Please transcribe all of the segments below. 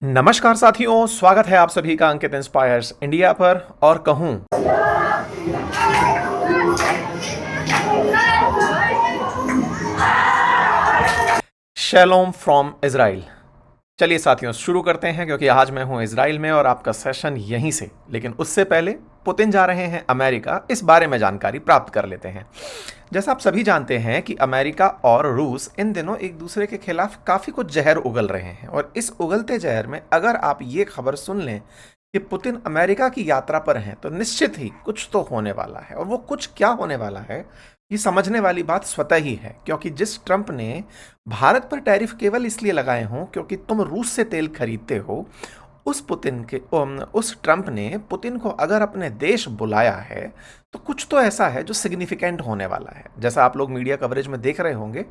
नमस्कार साथियों, स्वागत है आप सभी का अंकित इंस्पायर्स इंडिया पर। और कहूँ शैलोम फ्रॉम इजराइल। चलिए साथियों शुरू करते हैं, क्योंकि आज मैं हूं इजराइल में और आपका सेशन यहीं से। लेकिन उससे पहले पुतिन जा रहे हैं अमेरिका, इस बारे में जानकारी प्राप्त कर लेते हैं। जैसा आप सभी जानते हैं कि अमेरिका और रूस इन दिनों एक दूसरे के खिलाफ काफ़ी कुछ जहर उगल रहे हैं। और इस उगलते जहर में अगर आप ये खबर सुन लें कि पुतिन अमेरिका की यात्रा पर हैं, तो निश्चित ही कुछ तो होने वाला है। और वो कुछ क्या होने वाला है, ये समझने वाली बात स्वतः ही है। क्योंकि जिस ट्रंप ने भारत पर टैरिफ केवल इसलिए लगाए हों क्योंकि तुम रूस से तेल खरीदते हो, उस ट्रंप ने पुतिन को अगर अपने देश बुलाया है, तो कुछ तो ऐसा है जो सिग्निफिकेंट होने वाला है। जैसा आप लोग मीडिया कवरेज में देख रहे होंगे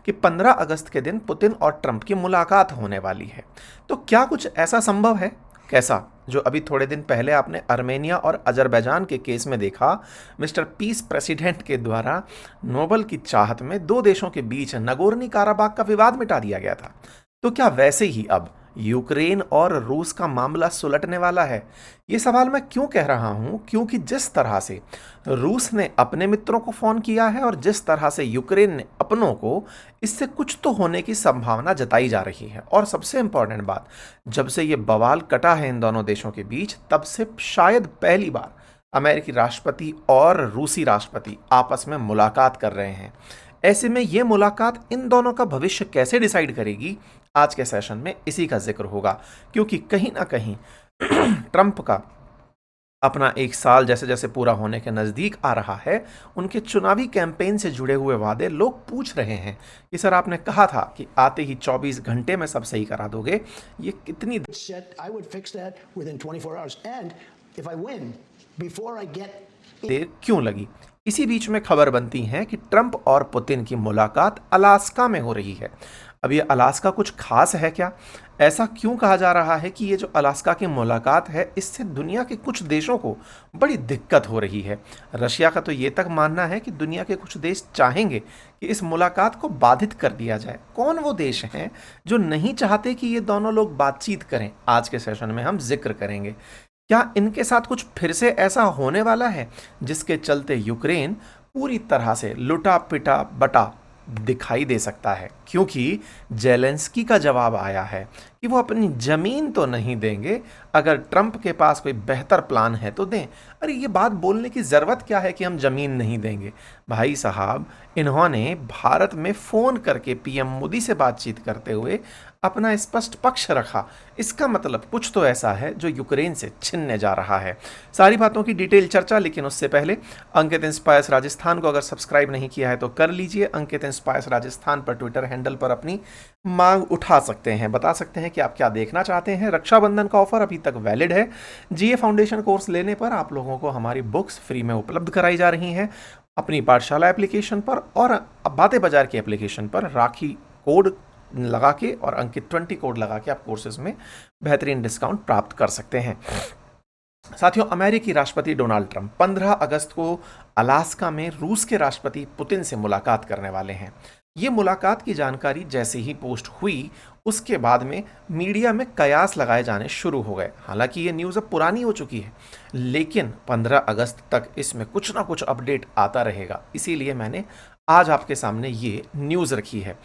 कि 15 अगस्त के दिन पुतिन और ट्रंप की मुलाकात होने वाली है। तो क्या कुछ ऐसा संभव है? कैसा? जो अभी थोड़े दिन पहले आपने अर्मेनिया और अजरबैजान के केस में देखा, मिस्टर पीस प्रेसिडेंट के द्वारा नोबल की चाहत में दो देशों के बीच नगोर्नी काराबाग का विवाद मिटा दिया गया था। तो क्या वैसे ही अब यूक्रेन और रूस का मामला सुलटने वाला है? ये सवाल मैं क्यों कह रहा हूं? क्योंकि जिस तरह से रूस ने अपने मित्रों को फोन किया है और जिस तरह से यूक्रेन ने अपनों को, इससे कुछ तो होने की संभावना जताई जा रही है। और सबसे इंपॉर्टेंट बात, जब से ये बवाल कटा है इन दोनों देशों के बीच, तब से शायद पहली बार अमेरिकी राष्ट्रपति और रूसी राष्ट्रपति आपस में मुलाकात कर रहे हैं। ऐसे में ये मुलाकात इन दोनों का भविष्य कैसे डिसाइड करेगी, आज के सेशन में इसी का जिक्र होगा। क्योंकि कहीं ना कहीं ट्रंप का अपना एक साल जैसे जैसे पूरा होने के नज़दीक आ रहा है, उनके चुनावी कैंपेन से जुड़े हुए वादे लोग पूछ रहे हैं कि सर आपने कहा था कि आते ही 24 घंटे में सब सही करा दोगे, ये कितनी देर क्यों लगी? इसी बीच में खबर बनती है कि ट्रंप और पुतिन की मुलाकात अलास्का में हो रही है। अब ये अलास्का कुछ खास है क्या? ऐसा क्यों कहा जा रहा है कि ये जो अलास्का की मुलाकात है, इससे दुनिया के कुछ देशों को बड़ी दिक्कत हो रही है। रशिया का तो ये तक मानना है कि दुनिया के कुछ देश चाहेंगे कि इस मुलाकात को बाधित कर दिया जाए। कौन वो देश हैं जो नहीं चाहते कि ये दोनों लोग बातचीत करें? आज के सेशन में हम जिक्र करेंगे। क्या इनके साथ कुछ फिर से ऐसा होने वाला है जिसके चलते यूक्रेन पूरी तरह से लुटा पिटा बटा दिखाई दे सकता है? क्योंकि जेलेंस्की का जवाब आया है कि वो अपनी जमीन तो नहीं देंगे, अगर ट्रंप के पास कोई बेहतर प्लान है तो दें। अरे ये बात बोलने की ज़रूरत क्या है कि हम ज़मीन नहीं देंगे? भाई साहब, इन्होंने भारत में फ़ोन करके पीएम मोदी से बातचीत करते हुए अपना स्पष्ट पक्ष रखा। इसका मतलब कुछ तो ऐसा है जो यूक्रेन से छिनने जा रहा है। सारी बातों की डिटेल चर्चा, लेकिन उससे पहले अंकित इंस्पायर्स राजस्थान को अगर सब्सक्राइब नहीं किया है तो कर लीजिए। अंकित इंस्पायर्स राजस्थान पर ट्विटर हैंडल पर अपनी मांग उठा सकते हैं, बता सकते हैं कि आप क्या देखना चाहते हैं। रक्षाबंधन का ऑफर अभी तक वैलिड है। जीए फाउंडेशन कोर्स लेने पर आप लोगों को हमारी बुक्स फ्री में उपलब्ध कराई जा रही हैं। अपनी पाठशाला एप्लीकेशन पर और बातें बाजार की एप्लीकेशन पर राखी कोड लगा के और अंकित 20 कोड लगा के आप कोर्सेज में बेहतरीन डिस्काउंट प्राप्त कर सकते हैं। साथियों, अमेरिकी राष्ट्रपति डोनाल्ड ट्रंप 15 अगस्त को अलास्का में रूस के राष्ट्रपति पुतिन से मुलाकात करने वाले हैं। ये मुलाकात की जानकारी जैसे ही पोस्ट हुई, उसके बाद में मीडिया में कयास लगाए जाने शुरू हो गए। हालांकि ये न्यूज़ अब पुरानी हो चुकी है, लेकिन 15 अगस्त तक इसमें कुछ ना कुछ अपडेट आता रहेगा। इसीलिए मैंने आज आपके सामने ये न्यूज़ रखी है।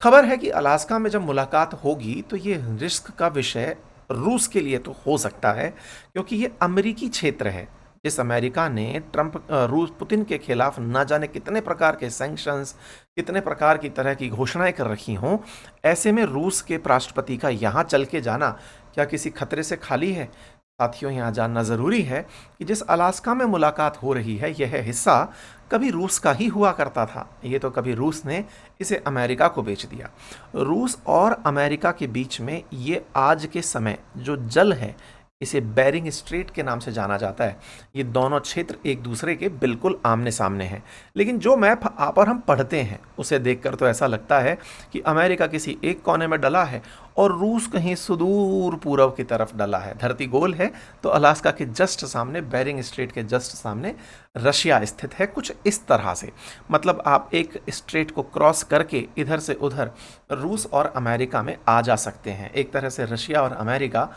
खबर है कि अलास्का में जब मुलाकात होगी तो ये रिस्क का विषय रूस के लिए तो हो सकता है, क्योंकि ये अमेरिकी क्षेत्र है। जिस अमेरिका ने रूस पुतिन के खिलाफ ना जाने कितने प्रकार के सैंक्शंस, कितने प्रकार की तरह की घोषणाएं कर रखी हों, ऐसे में रूस के राष्ट्रपति का यहाँ चल के जाना क्या किसी खतरे से खाली है? साथियों, यहाँ जानना ज़रूरी है कि जिस अलास्का में मुलाकात हो रही है, यह हिस्सा कभी रूस का ही हुआ करता था। ये तो कभी रूस ने इसे अमेरिका को बेच दिया। रूस और अमेरिका के बीच में ये आज के समय जो जल है, इसे बेरिंग स्ट्रेट के नाम से जाना जाता है। ये दोनों क्षेत्र एक दूसरे के बिल्कुल आमने सामने हैं। लेकिन जो मैप आप और हम पढ़ते हैं उसे देखकर तो ऐसा लगता है कि अमेरिका किसी एक कोने में डला है और रूस कहीं सुदूर पूर्व की तरफ डला है। धरती गोल है तो अलास्का के जस्ट सामने, बेरिंग स्ट्रेट के जस्ट सामने रशिया स्थित है। कुछ इस तरह से, मतलब आप एक स्ट्रेट को क्रॉस करके इधर से उधर रूस और अमेरिका में आ जा सकते हैं। एक तरह से रशिया और अमेरिका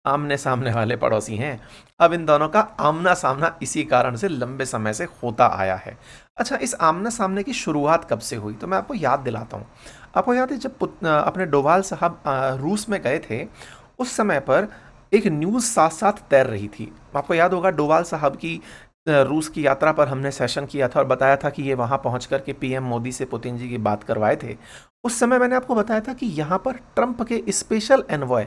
आमने सामने वाले पड़ोसी हैं। अब इन दोनों का आमना सामना इसी कारण से लंबे समय से होता आया है। अच्छा, इस आमने सामने की शुरुआत कब से हुई तो मैं आपको याद दिलाता हूँ। आपको याद है जब अपने डोभाल साहब रूस में गए थे, उस समय पर एक न्यूज़ साथ साथ तैर रही थी। आपको याद होगा डोभाल साहब की रूस की यात्रा पर हमने सेशन किया था और बताया था कि ये वहाँ पहुँच कर के पीएम मोदी से पुतिन जी की बात करवाए थे। उस समय मैंने आपको बताया था कि यहाँ पर ट्रंप के स्पेशल एनवॉय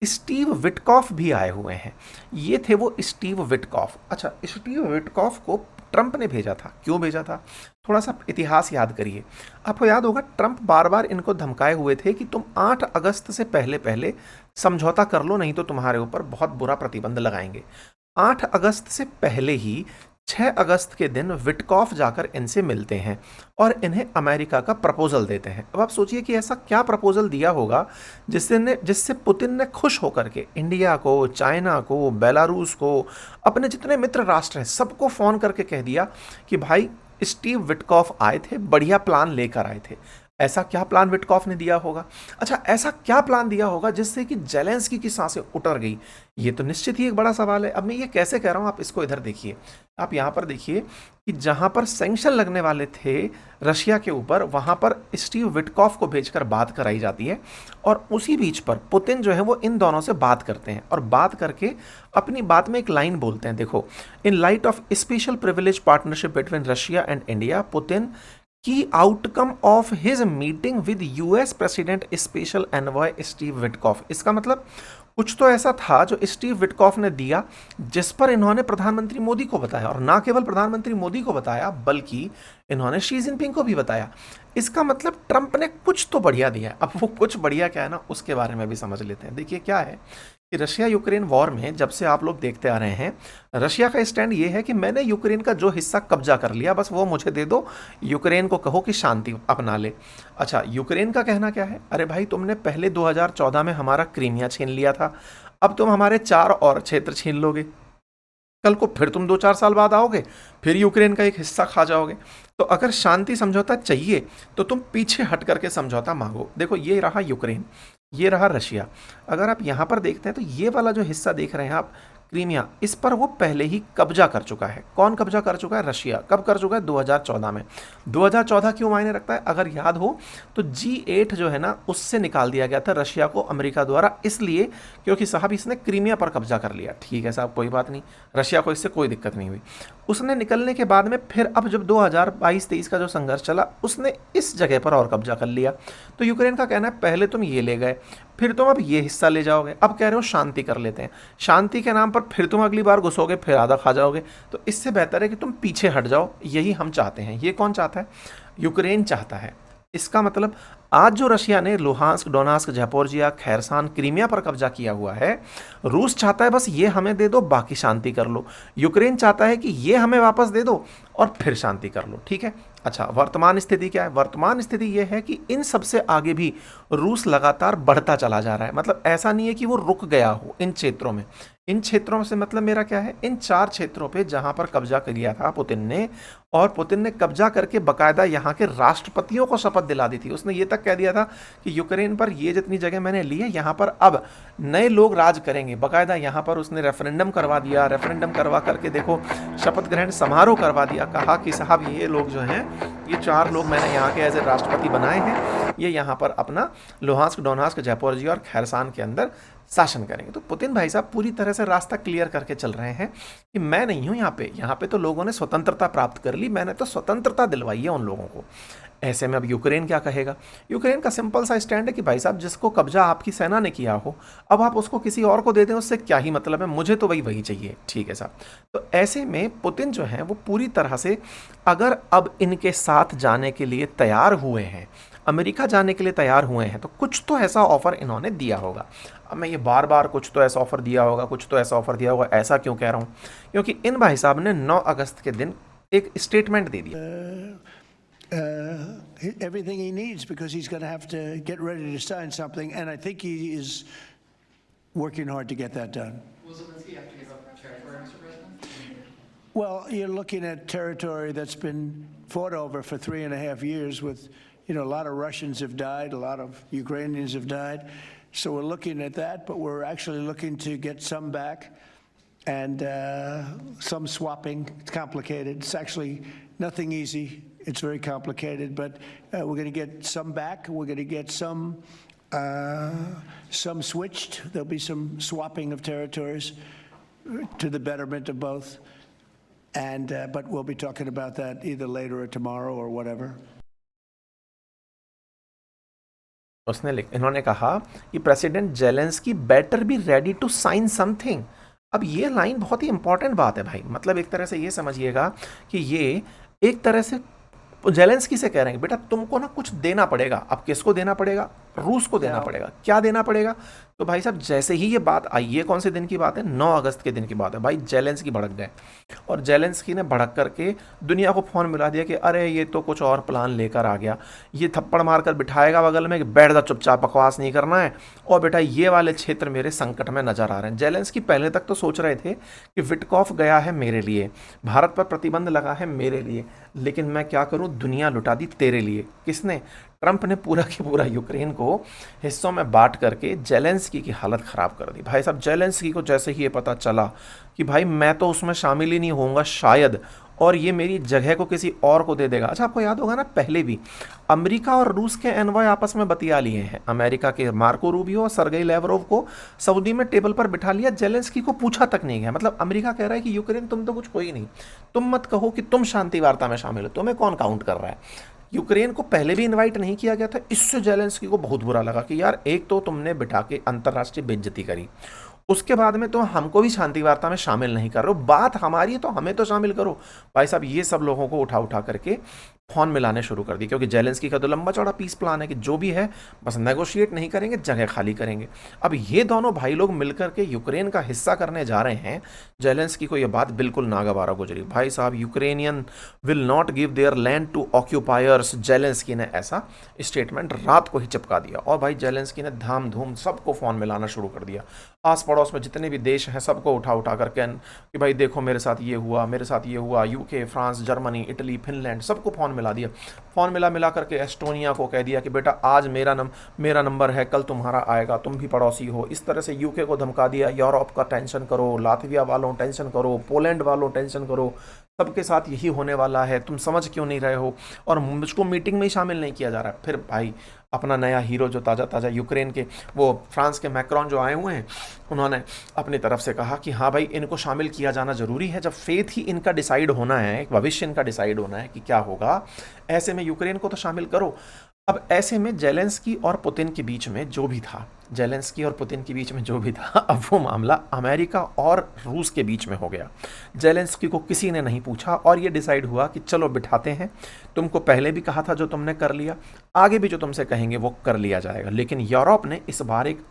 स्टीव विटकॉफ भी आए हुए हैं। ये थे वो स्टीव विटकॉफ। अच्छा, स्टीव विटकॉफ को ट्रंप ने भेजा था। क्यों भेजा था? थोड़ा सा इतिहास याद करिए। आपको याद होगा ट्रंप बार बार इनको धमकाए हुए थे कि तुम 8 अगस्त से पहले पहले समझौता कर लो, नहीं तो तुम्हारे ऊपर बहुत बुरा प्रतिबंध लगाएंगे। 8 अगस्त से पहले ही 6 अगस्त के दिन विटकॉफ जाकर इनसे मिलते हैं और इन्हें अमेरिका का प्रपोजल देते हैं। अब आप सोचिए कि ऐसा क्या प्रपोजल दिया होगा जिससे पुतिन ने खुश होकर के इंडिया को, चाइना को, बेलारूस को, अपने जितने मित्र राष्ट्र हैं सबको फ़ोन करके कह दिया कि भाई स्टीव विटकॉफ आए थे, बढ़िया प्लान लेकर आए थे। ऐसा क्या प्लान विटकॉफ ने दिया होगा? अच्छा, ऐसा क्या प्लान दिया होगा जिससे कि जेलेंस्की की सांसें उतर गई? ये तो निश्चित ही एक बड़ा सवाल है। अब मैं ये कैसे कह रहा हूँ, आप इसको इधर देखिए। आप यहाँ पर देखिए कि जहाँ पर सैंक्शन लगने वाले थे रशिया के ऊपर, वहाँ पर स्टीव विटकॉफ को भेजकर बात कराई जाती है और उसी बीच पर पुतिन जो है वो इन दोनों से बात करते हैं और बात करके अपनी बात में एक लाइन बोलते हैं। देखो, in light of special privilege partnership between Russia and India, Putin की outcome of his meeting with US president special envoy Steve Witkoff. इसका मतलब कुछ तो ऐसा था जो स्टीव विटकॉफ ने दिया जिस पर इन्होंने प्रधानमंत्री मोदी को बताया, और ना केवल प्रधानमंत्री मोदी को बताया बल्कि इन्होंने शी जिनपिंग को भी बताया। इसका मतलब ट्रंप ने कुछ तो बढ़िया दिया है। अब वो कुछ बढ़िया क्या है ना, उसके बारे में भी समझ लेते हैं। देखिए क्या है कि रशिया यूक्रेन वॉर में जब से आप लोग देखते आ रहे हैं, रशिया का स्टैंड ये है कि मैंने यूक्रेन का जो हिस्सा कब्जा कर लिया बस वो मुझे दे दो, यूक्रेन को कहो कि शांति अपना ले। अच्छा, यूक्रेन का कहना क्या है? अरे भाई, तुमने पहले 2014 में हमारा क्रीमिया छीन लिया था, अब तुम हमारे 4 और क्षेत्र छीन लोगे, कल को फिर तुम 2-4 साल बाद आओगे, फिर यूक्रेन का एक हिस्सा खा जाओगे। तो अगर शांति समझौता चाहिए तो तुम पीछे हट करके समझौता मांगो। देखो, ये रहा यूक्रेन, ये रहा रशिया। अगर आप यहाँ पर देखते हैं तो ये वाला जो हिस्सा देख रहे हैं आप, क्रीमिया, इस पर वो पहले ही कब्जा कर चुका है। कौन कब्जा कर चुका है? रशिया। कब कर चुका है? 2014 में। 2014 क्यों मायने रखता है? अगर याद हो तो G8 जो है ना, उससे निकाल दिया गया था रशिया को अमेरिका द्वारा, इसलिए क्योंकि साहब इसने क्रीमिया पर कब्जा कर लिया। ठीक है साहब, कोई बात नहीं, रशिया को इससे कोई दिक्कत नहीं हुई। उसने निकलने के बाद में फिर अब जब 2022-23 का जो संघर्ष चला, उसने इस जगह पर और कब्जा कर लिया। तो यूक्रेन का कहना है पहले तुम ये ले गए, फिर तुम अब ये हिस्सा ले जाओगे, अब कह रहे हो शांति कर लेते हैं। शांति के नाम पर फिर तुम अगली बार घुसोगे, फिर आधा खा जाओगे। तो इससे बेहतर है कि तुम पीछे हट जाओ। यही हम चाहते हैं। ये कौन चाहता है? यूक्रेन चाहता है। इसका मतलब आज जो रशिया ने लुहांस्क, डोनास्क, ज़ैपोरिज़िया, खैरसान, क्रीमिया पर कब्जा किया हुआ है, रूस चाहता है बस ये हमें दे दो, बाकी शांति कर लो। यूक्रेन चाहता है कि ये हमें वापस दे दो और फिर शांति कर लो। ठीक है। अच्छा, वर्तमान स्थिति क्या है? वर्तमान स्थिति ये है कि इन सबसे आगे भी रूस लगातार बढ़ता चला जा रहा है। मतलब ऐसा नहीं है कि वो रुक गया हो इन क्षेत्रों में। इन क्षेत्रों से मतलब मेरा क्या है, इन 4 क्षेत्रों पे जहां पर कब्जा कर लिया था पुतिन ने, और पुतिन ने कब्जा करके बकायदा यहाँ के राष्ट्रपतियों को शपथ दिला दी थी। उसने ये तक कह दिया था कि यूक्रेन पर ये जितनी जगह मैंने ली है, यहाँ पर अब नए लोग राज करेंगे। बकायदा यहाँ पर उसने रेफरेंडम करवा दिया। रेफरेंडम करवा करके देखो, शपथ ग्रहण समारोह करवा दिया। कहा कि साहब ये लोग जो हैं, ये 4 लोग मैंने यहाँ के एज ए राष्ट्रपति बनाए हैं, ये यहाँ पर अपना लुहांस्क, डोनास्क, ज़ैपोरिज़िया और खैरसान के अंदर शासन करेंगे। तो पुतिन भाई साहब पूरी तरह से रास्ता क्लियर करके चल रहे हैं कि मैं नहीं हूँ यहाँ पे तो लोगों ने स्वतंत्रता प्राप्त कर ली, मैंने तो स्वतंत्रता दिलवाई है उन लोगों को। ऐसे में अब यूक्रेन क्या कहेगा? यूक्रेन का सिंपल सा स्टैंड है कि भाई साहब, जिसको कब्जा आपकी सेना ने किया हो, अब आप उसको किसी और को दे दें, उससे क्या ही मतलब है, मुझे तो वही चाहिए। ठीक है साहब। तो ऐसे में पुतिन जो है वो पूरी तरह से, अगर अब इनके साथ जाने के लिए तैयार हुए हैं, अमेरिका जाने के लिए तैयार हुए हैं, तो कुछ तो ऐसा ऑफर इन्होंने दिया होगा। अब मैं ये बार बार कुछ तो ऐसा ऑफर दिया होगा, कुछ तो ऐसा ऑफर दिया होगा, ऐसा क्यों कह रहा हूँ? क्योंकि इन भाई साहब ने 9 अगस्त के दिन एक स्टेटमेंट दे दिया। Everything he needs because he's going to have to get ready to sign something, and I think he is working hard to get that done. Will Zelensky have to give up territory, Mr. President? Well, you're looking at territory that's been fought over for 3.5 years with, a lot of Russians have died, a lot of Ukrainians have died. So we're looking at that, but we're actually looking to get some back and some swapping. It's complicated. It's actually nothing easy. It's very complicated, but we're going to get some back. We're going to get some switched. There'll be some swapping of territories to the betterment of both. And but we'll be talking about that either later or tomorrow or whatever. इन्होंने कहा कि president Zelensky better be ready to sign something. अब ये line बहुत ही important बात है भाई, मतलब एक तरह से ये समझिएगा कि ये एक तरह से जेलेंस्की से कह रहे हैं बेटा तुमको ना कुछ देना पड़ेगा। अब किसको देना पड़ेगा? रूस को देना पड़ेगा। क्या देना पड़ेगा? तो भाई साहब जैसे ही ये बात आई, ये कौन से दिन की बात है? 9 अगस्त के दिन की बात है। भाई जेलेंस्की भड़क गए और जेलेंस्की ने भड़क करके दुनिया को फोन मिला दिया कि अरे ये तो कुछ और प्लान लेकर आ गया, ये थप्पड़ मारकर बिठाएगा बगल में कि बैठ जा चुपचाप, बकवास नहीं करना है, और बेटा ये वाले क्षेत्र मेरे संकट में नजर आ रहे हैं। जेलेंस्की पहले तक तो सोच रहे थे कि विटकॉफ गया है मेरे लिए, भारत पर प्रतिबंध लगा है मेरे लिए, लेकिन मैं क्या करूं, दुनिया लुटा दी तेरे लिए। किसने? ट्रंप ने पूरा की पूरा यूक्रेन को हिस्सों में बांट करके जेलेंस्की की हालत ख़राब कर दी। भाई साहब जेलेंस्की को जैसे ही ये पता चला कि भाई मैं तो उसमें शामिल ही नहीं होऊंगा शायद, और ये मेरी जगह को किसी और को दे देगा। अच्छा आपको याद होगा ना, पहले भी अमेरिका और रूस के एनवॉय आपस में बतिया लिए हैं। अमेरिका के मार्को रूबियो और सरगेई लेवरोव को सऊदी में टेबल पर बिठा लिया, जेलेंस्की को पूछा तक नहीं गया। मतलब अमेरिका कह रहा है कि यूक्रेन तुम तो कुछ हो ही नहीं, तुम मत कहो कि तुम शांति वार्ता में शामिल हो, तुम्हें कौन काउंट कर रहा है। यूक्रेन को पहले भी इनवाइट नहीं किया गया था। इससे जेलेंस्की को बहुत बुरा लगा कि यार एक तो तुमने बिठा के अंतर्राष्ट्रीय बेइज्जती करी, उसके बाद में तो हमको भी शांति वार्ता में शामिल नहीं कर रहे हो, बात हमारी है तो हमें तो शामिल करो। भाई साहब ये सब लोगों को उठा उठा करके फोन मिलाने शुरू कर दी, क्योंकि जेलेंस्की का तो लंबा चौड़ा पीस प्लान है कि जो भी है बस नेगोशिएट नहीं करेंगे, जगह खाली करेंगे। अब ये दोनों भाई लोग मिलकर के यूक्रेन का हिस्सा करने जा रहे हैं। जेलेंस्की को ये बात बिल्कुल नागवारा गुजरी। भाई साहब Ukrainian will not give their land to occupiers, Zelensky ने ऐसा स्टेटमेंट रात को ही चिपका दिया। और भाई जेलेंस्की ने धाम धूम सबको फ़ोन मिलाना शुरू कर दिया, आस पड़ोस में जितने भी देश हैं सबको उठा उठा करके कि भाई देखो मेरे साथ ये हुआ, मेरे साथ ये हुआ। UK, France, Germany, Italy, Finland, सबको फ़ोन मिला दिया। फ़ोन मिला करके एस्टोनिया को कह दिया कि बेटा आज मेरा नंबर है, कल तुम्हारा आएगा, तुम भी पड़ोसी हो। इस तरह से यूके को धमका दिया, यूरोप का टेंशन करो, लातविया वालों टेंशन करो, पोलैंड वालों टेंशन करो, सबके साथ यही होने वाला है, तुम समझ क्यों नहीं रहे हो, और मुझको मीटिंग में ही शामिल नहीं किया जा रहा है। फिर भाई अपना नया हीरो जो ताज़ा यूक्रेन के वो फ्रांस के मैक्रोन जो आए हुए हैं, उन्होंने अपनी तरफ से कहा कि हाँ भाई इनको शामिल किया जाना ज़रूरी है। जब फेथ ही इनका डिसाइड होना है, भविष्य इनका डिसाइड होना है कि क्या होगा, ऐसे में यूक्रेन को तो शामिल करो। अब ऐसे में जेलेंस्की और पुतिन के बीच में जो भी था, अब वो मामला अमेरिका और रूस के बीच में हो गया। जेलेंस्की को किसी ने नहीं पूछा और ये डिसाइड हुआ कि चलो बिठाते हैं, तुमको पहले भी कहा था जो तुमने कर लिया, आगे भी जो तुमसे कहेंगे वो कर लिया जाएगा। लेकिन यूरोप ने इस बार एक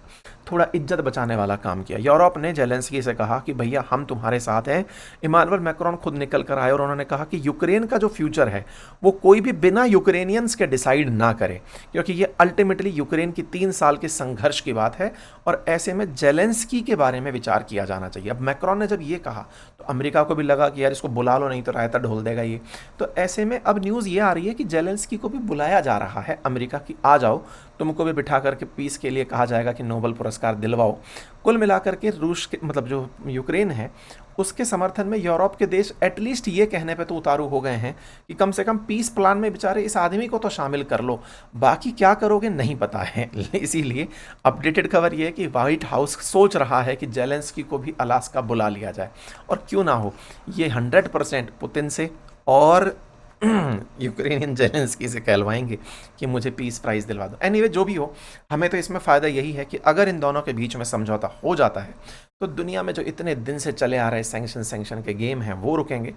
थोड़ा इज्जत बचाने वाला काम किया। यूरोप ने जेलेंस्की से कहा कि भैया हम तुम्हारे साथ हैं। इमानुएल मैक्रोन खुद निकल कर आए और उन्होंने कहा कि यूक्रेन का जो फ्यूचर है वो कोई भी बिना यूक्रेनियंस के डिसाइड ना करे, क्योंकि ये अल्टीमेटली यूक्रेन की 3 साल के संघर्ष की बात है और ऐसे में जेलेंस्की के बारे में विचार किया जाना चाहिए। अब मैक्रोन ने जब ये कहा तो अमेरिका को भी लगा कि यार इसको बुला लो, नहीं तो रायता ढोल देगा ये। तो ऐसे में अब न्यूज़ ये आ रही है कि जेलेंस्की को भी बुलाया जा रहा है अमेरिका की, आ जाओ, तुमको भी बिठा करके पीस के लिए कहा जाएगा कि नोबेल पुरस्कार दिलवाओ। कुल मिलाकर के रूस के मतलब जो यूक्रेन है उसके समर्थन में यूरोप के देश एटलीस्ट ये कहने पे तो उतारू हो गए हैं कि कम से कम पीस प्लान में बेचारे इस आदमी को तो शामिल कर लो, बाकी क्या करोगे नहीं पता है। इसीलिए अपडेटेड खबर ये है कि व्हाइट हाउस सोच रहा है कि जेलेंस्की को भी अलास्का बुला लिया जाए, और क्यों ना हो, ये 100% पुतिन से और यूक्रेनियन जेलेंस्की से कहलवाएंगे कि मुझे पीस प्राइज़ दिलवा दो। एनीवे जो भी हो, हमें तो इसमें फ़ायदा यही है कि अगर इन दोनों के बीच में समझौता हो जाता है तो दुनिया में जो इतने दिन से चले आ रहे सैंक्शन के गेम हैं वो रुकेंगे।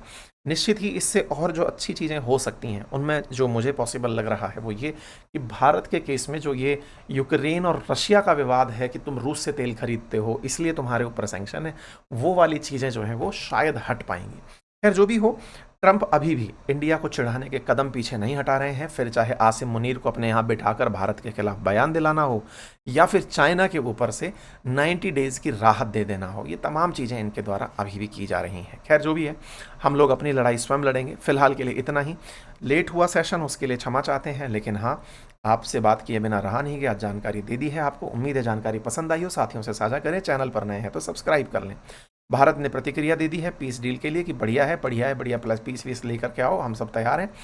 निश्चित ही इससे और जो अच्छी चीज़ें हो सकती हैं उनमें जो मुझे पॉसिबल लग रहा है वो ये कि भारत के केस में जो ये यूक्रेन और रशिया का विवाद है कि तुम रूस से तेल खरीदते हो इसलिए तुम्हारे ऊपर सैंक्शन है, वो वाली चीज़ें जो हैं वो शायद हट पाएंगी। खैर जो भी हो, ट्रंप अभी भी इंडिया को चिढ़ाने के कदम पीछे नहीं हटा रहे हैं, फिर चाहे आसिम मुनीर को अपने यहाँ बिठाकर भारत के खिलाफ बयान दिलाना हो या फिर चाइना के ऊपर से 90 डेज़ की राहत दे देना हो, ये तमाम चीज़ें इनके द्वारा अभी भी की जा रही हैं। खैर जो भी है, हम लोग अपनी लड़ाई स्वयं लड़ेंगे। फिलहाल के लिए इतना ही। लेट हुआ सेशन उसके लिए क्षमा चाहते हैं, लेकिन हाँ, आपसे बात किए बिना रहा नहीं गया, जानकारी दे दी है आपको। उम्मीद है जानकारी पसंद आई हो, साथियों से साझा करें, चैनल पर नए हैं तो सब्सक्राइब कर लें। भारत ने प्रतिक्रिया दे दी है पीस डील के लिए कि बढ़िया है बढ़िया प्लस पीस वीस लेकर के आओ, हम सब तैयार हैं।